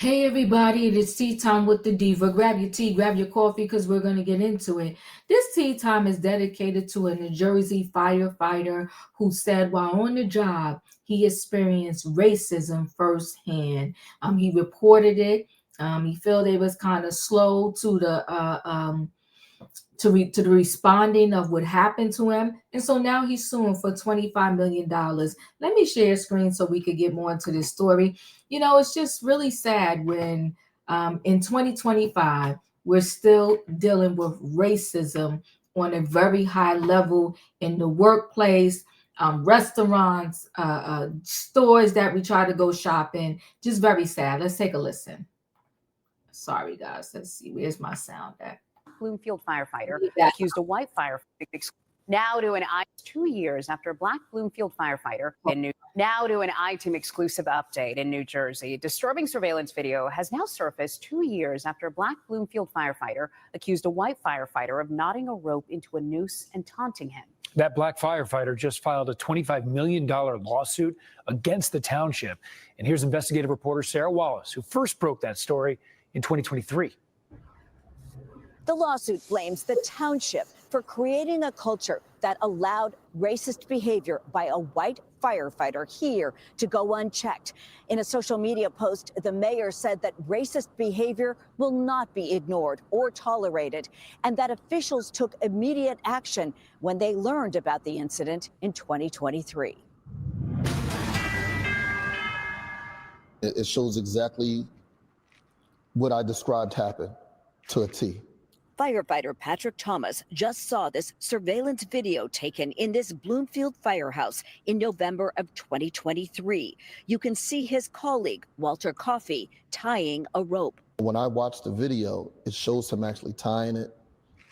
Hey everybody, it is tea time with the Diva. Grab your tea, grab your coffee, because we're going to get into it. This tea time is dedicated to a New Jersey firefighter who said while on the job, he experienced racism firsthand. He reported it. He felt it was kind of slow to to the responding of what happened to him, and so now he's suing for $25 million. Let me share a screen so we could get more into this story. It's just really sad when in 2025 we're still dealing with racism on a very high level in the workplace, restaurants, stores that we try to go shop in. Just very sad. Let's take a listen. Sorry, guys. Let's see. Where's my sound at? Bloomfield firefighter accused a white firefighter now to an 2 years after a black Bloomfield firefighter in an I-Team exclusive update in New Jersey. Disturbing surveillance video has now surfaced 2 years after a black Bloomfield firefighter accused a white firefighter of knotting a rope into a noose and taunting him. That black firefighter just filed a $25 million lawsuit against the township. And here's investigative reporter Sarah Wallace, who first broke that story in 2023. The lawsuit blames the township for creating a culture that allowed racist behavior by a white firefighter here to go unchecked. In a social media post, the mayor said that racist behavior will not be ignored or tolerated, and that officials took immediate action when they learned about the incident in 2023. It shows exactly what I described happened to a T. Firefighter Patrick Thomas just saw this surveillance video taken in this Bloomfield firehouse in November of 2023. You can see his colleague, Walter Coffey, tying a rope. When I watched the video, it shows him actually tying it,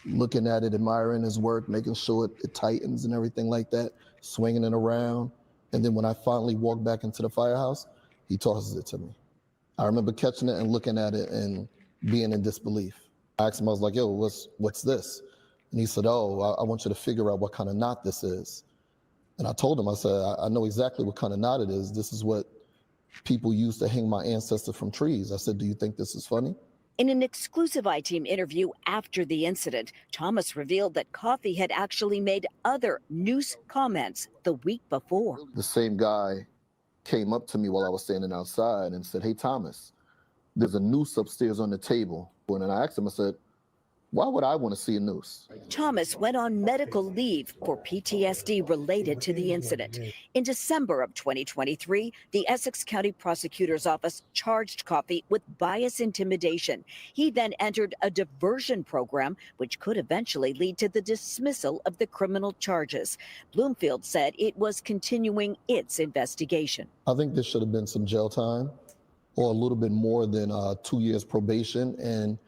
looking at it, admiring his work, making sure it tightens and everything like that, swinging it around. And then when I finally walked back into the firehouse, he tosses it to me. I remember catching it and looking at it and being in disbelief. I asked him, I was like, yo, what's this? And he said, oh, I want you to figure out what kind of knot this is. And I told him, I said, I know exactly what kind of knot it is. This is what people used to hang my ancestors from trees. I said, do you think this is funny? In an exclusive I-Team interview after the incident, Thomas revealed that Coffey had actually made other Noose comments the week before. The same guy came up to me while I was standing outside and said, hey, Thomas, there's a noose upstairs on the table. And then I asked him, I said, why would I want to see a noose? Thomas went on medical leave for PTSD related to the incident. In December of 2023, the Essex County Prosecutor's Office charged Coffey with bias intimidation. He then entered a diversion program, which could eventually lead to the dismissal of the criminal charges. Bloomfield said it was continuing its investigation. I think there should have been some jail time, or a little bit more than 2 years probation. And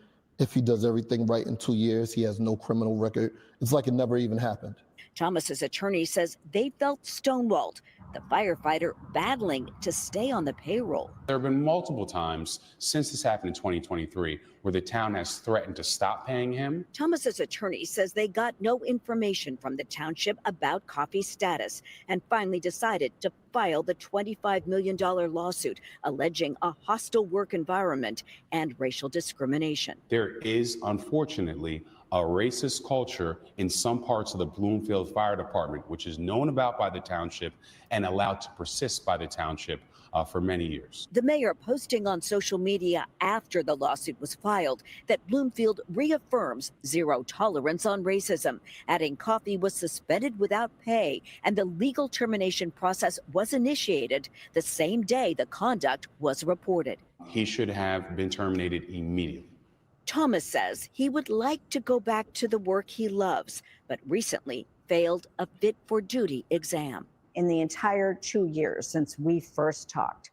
if he does everything right in 2 years, he has no criminal record. It's like it never even happened. Thomas's attorney says they felt stonewalled, the firefighter battling to stay on the payroll. There have been multiple times since this happened in 2023 where the town has threatened to stop paying him. Thomas's attorney says they got no information from the township about Coffey's status and finally decided to file the $25 million lawsuit alleging a hostile work environment and racial discrimination. There is, unfortunately, a racist culture in some parts of the Bloomfield Fire Department, which is known about by the township and allowed to persist by the township for many years. The mayor posting on social media after the lawsuit was filed that Bloomfield reaffirms zero tolerance on racism, adding Coffey was suspended without pay and the legal termination process was initiated the same day the conduct was reported. He should have been terminated immediately. Thomas says he would like to go back to the work he loves, but recently failed a fit for duty exam. In the entire 2 years since we first talked,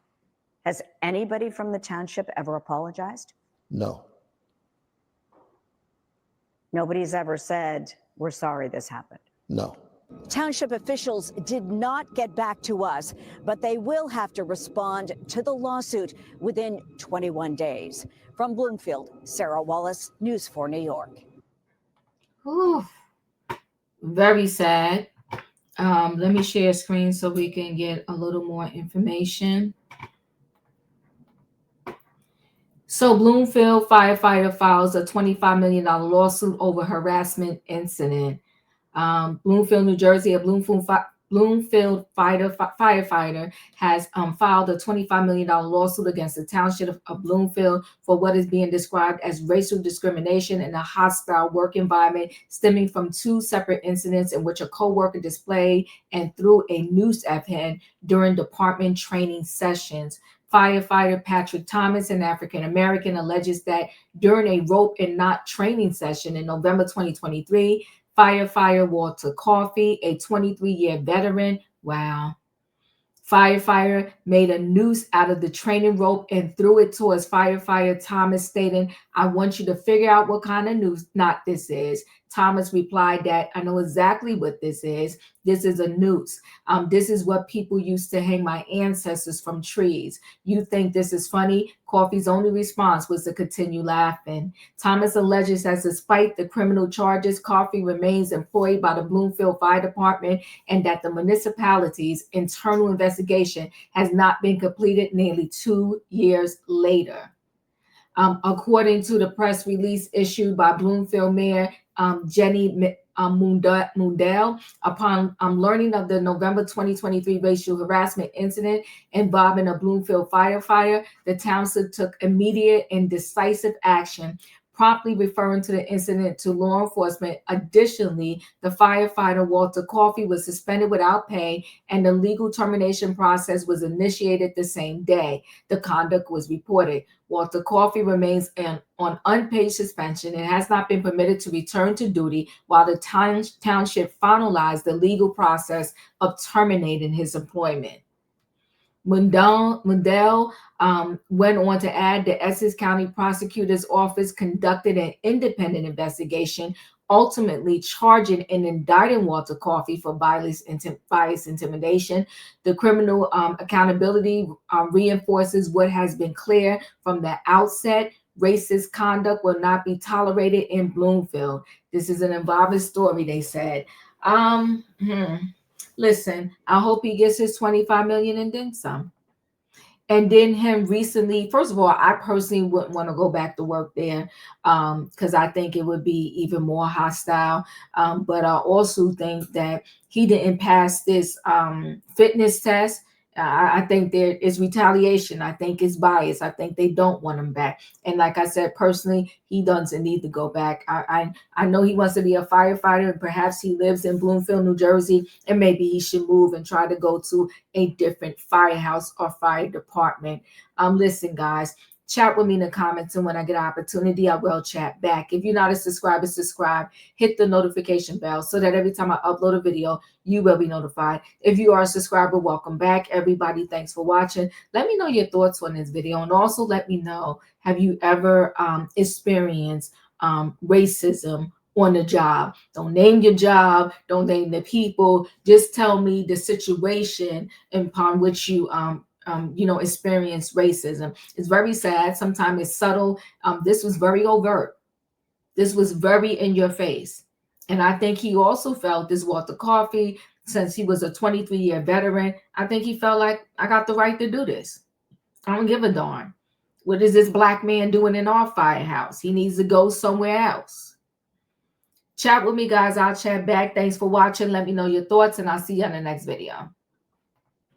has anybody from the township ever apologized? No. Nobody's ever said, we're sorry this happened? No. Township officials did not get back to us, but they will have to respond to the lawsuit within 21 days. From Bloomfield, Sarah Wallace, News 4 New York. Ooh, very sad. Let me share a screen so we can get a little more information. So Bloomfield firefighter files a $25 million lawsuit over harassment incident. Bloomfield, New Jersey, a Bloomfield firefighter has filed a $25 million lawsuit against the Township of Bloomfield for what is being described as racial discrimination in a hostile work environment stemming from two separate incidents in which a coworker displayed and threw a noose at him during department training sessions. Firefighter Patrick Thomas, an African American, alleges that during a rope and knot training session in November 2023, firefighter Walter Coffey, a 23-year veteran, firefighter made a noose out of the training rope and threw it towards firefighter Thomas, stating, "I want you to figure out what kind of noose knot this is." Thomas replied that, "I know exactly what this is. This is a noose. This is what people used to hang my ancestors from trees. You think this is funny?" Coffey's only response was to continue laughing. Thomas alleges that despite the criminal charges, Coffey remains employed by the Bloomfield Fire Department and that the municipality's internal investigation has not been completed nearly 2 years later. According to the press release issued by Bloomfield Mayor Jenny Mundell, upon learning of the November 2023 racial harassment incident involving a Bloomfield firefighter, the township took immediate and decisive action, promptly referring to the incident to law enforcement. Additionally, the firefighter Walter Coffey was suspended without pay, and the legal termination process was initiated the same day the conduct was reported. Walter Coffey remains on unpaid suspension and has not been permitted to return to duty while the township finalized the legal process of terminating his employment. Mundell went on to add the Essex County Prosecutor's Office conducted an independent investigation, ultimately charging and indicting Walter Coffey for bias intimidation. The criminal accountability reinforces what has been clear from the outset. Racist conduct will not be tolerated in Bloomfield. This is an involving story, they said. Listen, I hope he gets his $25 million and then some. And then him recently, first of all, I personally wouldn't want to go back to work there because I think it would be even more hostile. But I also think that he didn't pass this fitness test. I think there is retaliation. I think it's bias. I think they don't want him back. And like I said, personally, he doesn't need to go back. I know he wants to be a firefighter, and perhaps he lives in Bloomfield, New Jersey, and maybe he should move and try to go to a different firehouse or fire department. Listen, guys, chat with me in the comments, and when I get an opportunity, I will chat back. If you're not a subscriber, subscribe. Hit the notification bell so that every time I upload a video, you will be notified. If you are a subscriber, welcome back. Everybody, thanks for watching. Let me know your thoughts on this video, and also let me know, have you ever experienced racism on the job? Don't name your job. Don't name the people. Just tell me the situation upon which you experience racism. It's very sad. Sometimes it's subtle. This was very overt. This was very in your face. And I think he also felt, this Walter Coffey, since he was a 23-year veteran, I think he felt like, I got the right to do this. I don't give a darn. What is this black man doing in our firehouse? He needs to go somewhere else. Chat with me, guys. I'll chat back. Thanks for watching. Let me know your thoughts, and I'll see you on the next video.